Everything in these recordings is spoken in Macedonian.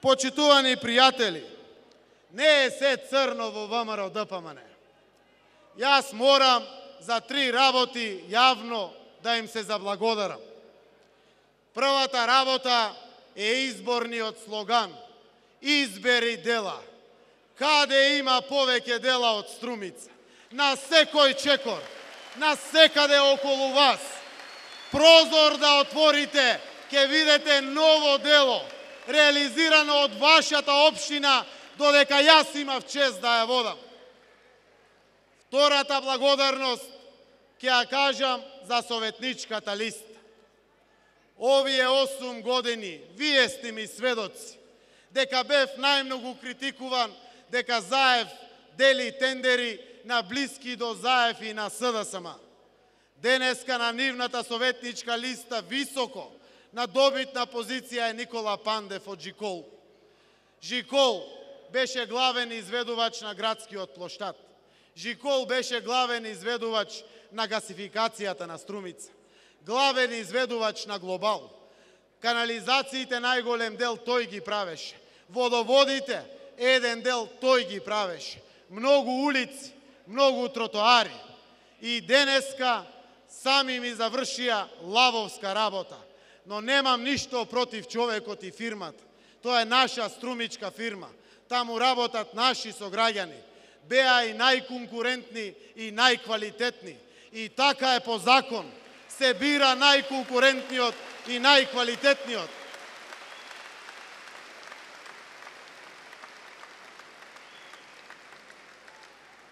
Почитувани пријатели, не е се црно во ВМРО ДПМН. Јас морам за 3 работи јавно да им се заблагодарам. Првата работа е изборниот слоган "Избери дела". Каде има повеќе дела од Струмица? На секој чекор, на секаде околу вас. Прозор да отворите, ќе видите ново дело, реализирано од вашата општина, додека јас имав чест да ја водам. Втората благодарност ќе ја кажам за советничката листа. Овие 8 години, вие сте ми сведоци, дека бев најмногу критикуван, дека Заев дели тендери на блиски до Заев и на СДСМ. Денеска на нивната советничка листа високо на добитна позиција е Никола Пандев од Жикол. Жикол беше главен изведувач на градскиот плоштад. Жикол беше главен изведувач на гасификацијата на Струмица. Главен изведувач на Глобал. Канализациите најголем дел тој ги правеше. Водоводите еден дел тој ги правеше. Многу улици, многу тротоари. И денеска сами ми завршија лавовска работа. Но немам ништо против човекот и фирмата. Тоа е наша струмичка фирма. Таму работат наши сограѓани. Беа и најконкурентни и најквалитетни. И така е по закон. Се бира најконкурентниот и најквалитетниот.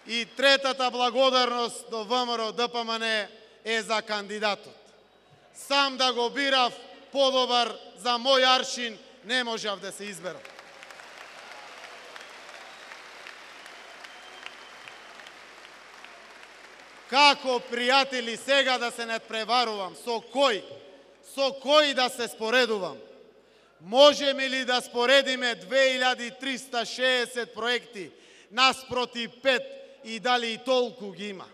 И третата благодарност до ВМРО ДПМН е за кандидатот. Сам да го бирав подобар за мој аршин, не можав да се изберам. Како, пријатели, сега да се надпреварувам? Со кој? Со кој да се споредувам? Можеме ли да споредиме 2360 проекти наспроти 5 и дали и толку ги има?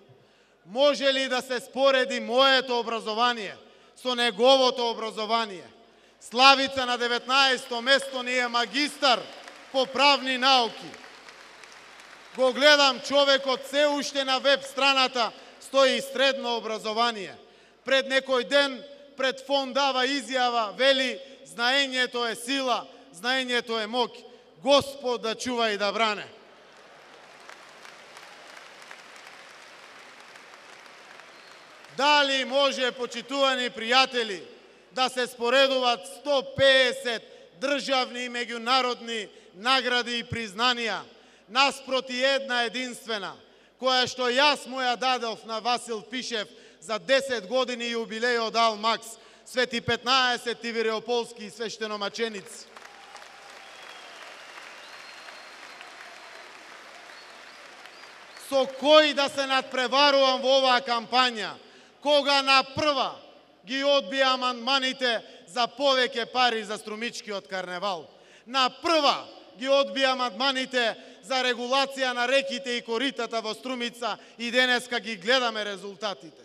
Може ли да се спореди моето образование со неговото образование? Славица на 19-то место ни е магистар по правни науки. Го гледам човекот се уште на веб страната стои средно образование. Пред некој ден пред фонд дава изјава, вели знаењето е сила, знаењето е моќ. Господ да чува и да бране. Дали може, почитувани пријатели, да се споредуваат 150 државни и меѓународни награди и признанија наспроти една единствена, која што јас му ја дадов на Васил Пишев за 10 години јубилеј од Ал-Макс, Свети 15 Тивиреополски свештеномаченици. Со кој да се надпреварувам во оваа кампања, кога на прва ги одбија амандманите за повеќе пари за Струмичкиот карневал. На прва ги одбија амандманите за регулација на реките и коритата во Струмица и денеска ги гледаме резултатите.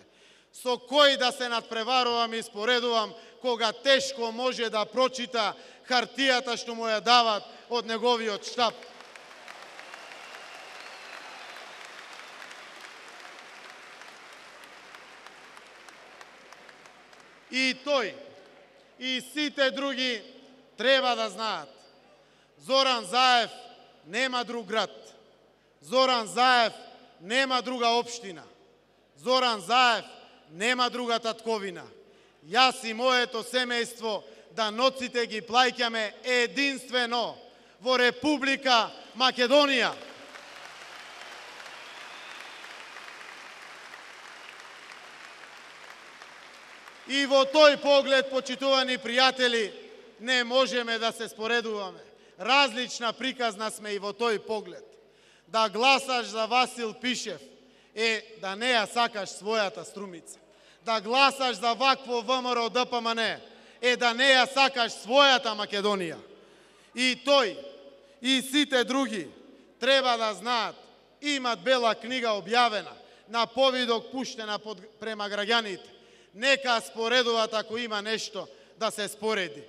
Со кој да се надпреварувам и споредувам кога тешко може да прочита хартијата што му ја дават од неговиот штаб. И тој, и сите други треба да знаат. Зоран Заев нема друг град. Зоран Заев нема друга општина. Зоран Заев нема друга татковина. Јас и моето семејство да ноците ги плаќаме единствено во Република Македонија. И во тој поглед, почитувани пријатели, не можеме да се споредуваме. Различна приказна сме и во тој поглед. Да гласаш за Васил Пишев е да не ја сакаш својата Струмица. Да гласаш за вакво ВМРО ДПМН е да не ја сакаш својата Македонија. И тој, и сите други треба да знаат, имат бела книга објавена, на повидок пуштена према граѓаните. Нека споредуваат ако има нешто да се спореди.